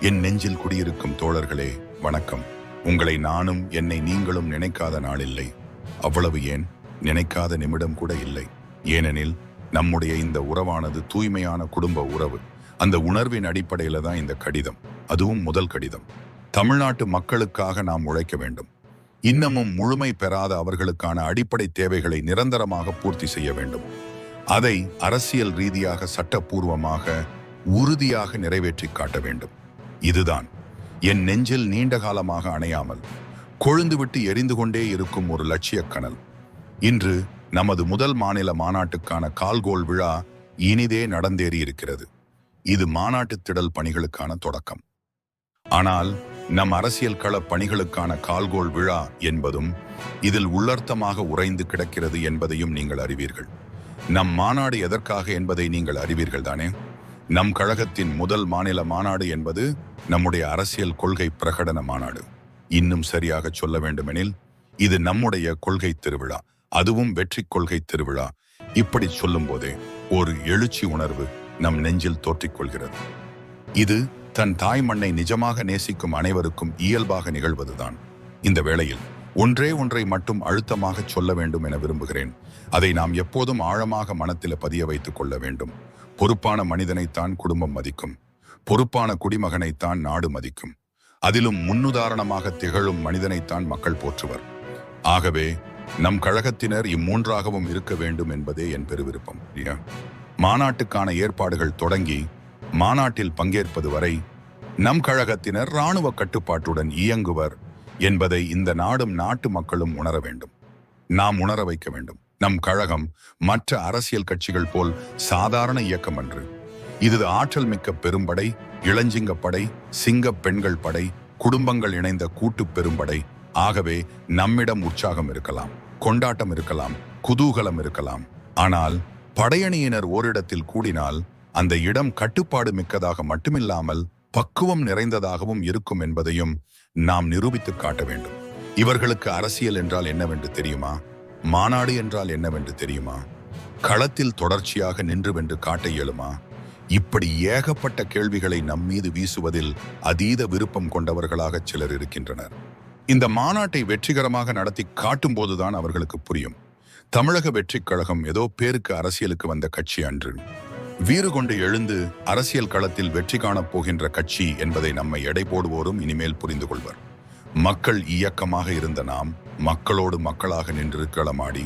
என் நெஞ்சில் குடியிருக்கும் தோழர்களே வணக்கம். உங்களை நானும் என்னை நீங்களும் நினைக்காத நாளில்லை. அவ்வளவு ஏன், நினைக்காத நிமிடம் கூட இல்லை. ஏனெனில் நம்முடைய இந்த உறவானது தூய்மையான குடும்ப உறவு. அந்த உணர்வின் அடிப்படையில தான் இந்த கடிதம், அதுவும் முதல் கடிதம். தமிழ்நாட்டு மக்களுக்காக நாம் உழைக்க வேண்டும். இன்னமும் முழுமை பெறாத அவர்களுக்கான அடிப்படை தேவைகளை நிரந்தரமாக பூர்த்தி செய்ய வேண்டும். அதை அரசியல் ரீதியாக சட்டப்பூர்வமாக உறுதியாக நிறைவேற்றி காட்ட வேண்டும். இதுதான் என் நெஞ்சில் நீண்ட காலமாக அணையாமல் கொழுந்துவிட்டு எரிந்து கொண்டே இருக்கும் ஒரு லட்சிய கனல். இன்று நமது முதல் மாநில மாநாட்டுக்கான கால்கோள் விழா இனிதே நடந்தேறி இருக்கிறது. இது மாநாட்டு திடல் பணிகளுக்கான தொடக்கம். ஆனால் நம் அரசியல் கள பணிகளுக்கான கால்கோள் விழா என்பதும் இதில் உள்ளர்த்தமாக உறைந்து கிடக்கிறது என்பதையும் நீங்கள் அறிவீர்கள். நம் மாநாடு எதற்காக என்பதை நீங்கள் அறிவீர்கள் தானே? நம் கழகத்தின் முதல் மாநில மாநாடு என்பது நம்முடைய அரசியல் கொள்கை பிரகடன மாநாடு. இன்னும் சரியாக சொல்ல வேண்டுமெனில் இது நம்முடைய கொள்கை திருவிழா, அதுவும் வெற்றி கொள்கை திருவிழா. இப்படி சொல்லும் போதே ஒரு எழுச்சி உணர்வு நம் நெஞ்சில் தோற்றிக்கொள்கிறது. இது தன் தாய் மண்ணை நிஜமாக நேசிக்கும் அனைவருக்கும் இயல்பாக நிகழ்வதுதான். இந்த வேளையில் ஒன்றை மட்டும் அழுத்தமாக சொல்ல வேண்டும் என விரும்புகிறேன். அதை நாம் எப்போதும் ஆழமாக மனத்தில் பதிய வைத்துக் கொள்ள வேண்டும். பொறுப்பான மனிதனைத்தான் குடும்பம் மதிக்கும். பொறுப்பான குடிமகனைத்தான் நாடு மதிக்கும். அதிலும் முன்னுதாரணமாக திகழும் மனிதனைத்தான் மக்கள் போற்றுவர். ஆகவே நம் கழகத்தினர் இம்மூன்றாகவும் இருக்க வேண்டும் என்பதே என் பெருவிருப்பம். மாநாட்டுக்கான ஏற்பாடுகள் தொடங்கி மாநாட்டில் பங்கேற்பது வரை நம் கழகத்தினர் இராணுவ கட்டுப்பாட்டுடன் இயங்குவர் என்பதை இந்த நாடும் நாட்டு மக்களும் உணர வேண்டும். நாம் உணர வைக்க வேண்டும். நம் கழகம் மற்ற அரசியல் கட்சிகள் போல் சாதாரண இயக்கம் அன்று. இது ஆற்றல் மிக்க பெரும்படை, இளஞ்சிங்க படை, சிங்க பெண்கள் படை, குடும்பங்கள் இணைந்த கூட்டு பெரும்படை. ஆகவே நம்மிடம் உற்சாகம் இருக்கலாம், கொண்டாட்டம் இருக்கலாம், குதூகலம் இருக்கலாம். ஆனால் படையணியினர் ஓரிடத்தில் கூடினால் அந்த இடம் கட்டுப்பாடு மிக்கதாக மட்டுமில்லாமல் பக்குவம் நிறைந்ததாகவும் இருக்கும் என்பதையும் நாம் நிரூபித்து காட்ட வேண்டும். இவர்களுக்கு அரசியல் என்றால் என்னவென்று தெரியுமா? மாநாடு என்றால் என்னவென்று தெரியுமா? களத்தில் தொடர்ச்சியாக நின்று வென்று காட்ட இயலுமா? இப்படி ஏகப்பட்ட கேள்விகளை நம் மீது வீசுவதில் அதீத விருப்பம் கொண்டவர்களாக சிலர் இருக்கின்றனர். இந்த மாநாட்டை வெற்றிகரமாக நடத்தி காட்டும் போதுதான் அவர்களுக்கு புரியும், தமிழக வெற்றிக் கழகம் ஏதோ பேருக்கு அரசியலுக்கு வந்த கட்சி அன்று. வீறு கொண்டு எழுந்து அரசியல் களத்தில் வெற்றி காணப் போகின்ற கட்சி என்பதை நம்மை எடை போடுவோரும் இனிமேல் புரிந்து கொள்வர். மக்கள் இயக்கமாக இருந்த நாம் மக்களோடு மக்களாக நின்று களமாடி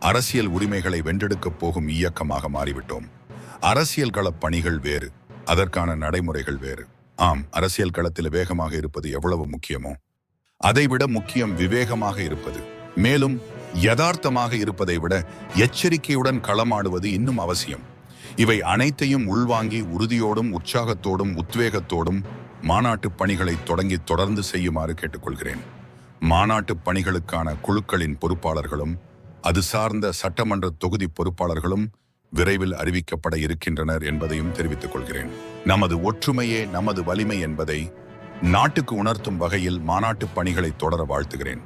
அரசியல் உரிமைகளை வென்றெடுக்கப் போகும் இயக்கமாக மாறிவிட்டோம். அரசியல் களப் பணிகள் வேறு, அதற்கான நடைமுறைகள் வேறு. ஆம், அரசியல் களத்தில் வேகமாக இருப்பது எவ்வளவு முக்கியமோ அதைவிட முக்கியம் விவேகமாக இருப்பது. மேலும் யதார்த்தமாக இருப்பதை விட எச்சரிக்கையுடன் களமாடுவது இன்னும் அவசியம். இவை அனைத்தையும் உள்வாங்கி உறுதியோடும் உற்சாகத்தோடும் உத்வேகத்தோடும் மாநாட்டு பணிகளை தொடங்கி தொடர்ந்து செய்யுமாறு கேட்டுக்கொள்கிறேன். மாநாட்டு பணிகளுக்கான குழுக்களின் பொறுப்பாளர்களும் அது சார்ந்த சட்டமன்ற தொகுதி பொறுப்பாளர்களும் விரைவில் அறிவிக்கப்பட இருக்கின்றனர் என்பதையும் தெரிவித்துக் கொள்கிறேன். நமது ஒற்றுமையே நமது வலிமை என்பதை நாட்டுக்கு உணர்த்தும் வகையில் மாநாட்டு பணிகளை தொடர வாழ்த்துகிறேன்.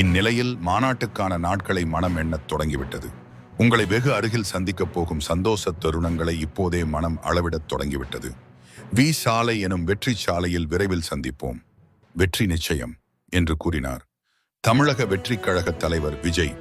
இந்நிலையில் மாநாட்டுக்கான நாட்களை மனம் எண்ணத் தொடங்கிவிட்டது. உங்களை வெகு அருகில் சந்திக்கப் போகும் சந்தோஷ தருணங்களை இப்போதே மனம் அளவிடத் தொடங்கிவிட்டது. வி சாலை எனும் வெற்றி சாலையில் விரைவில் சந்திப்போம். வெற்றி நிச்சயம் என்று கூறினார் தமிழக வெற்றிக் கழக தலைவர் விஜய்.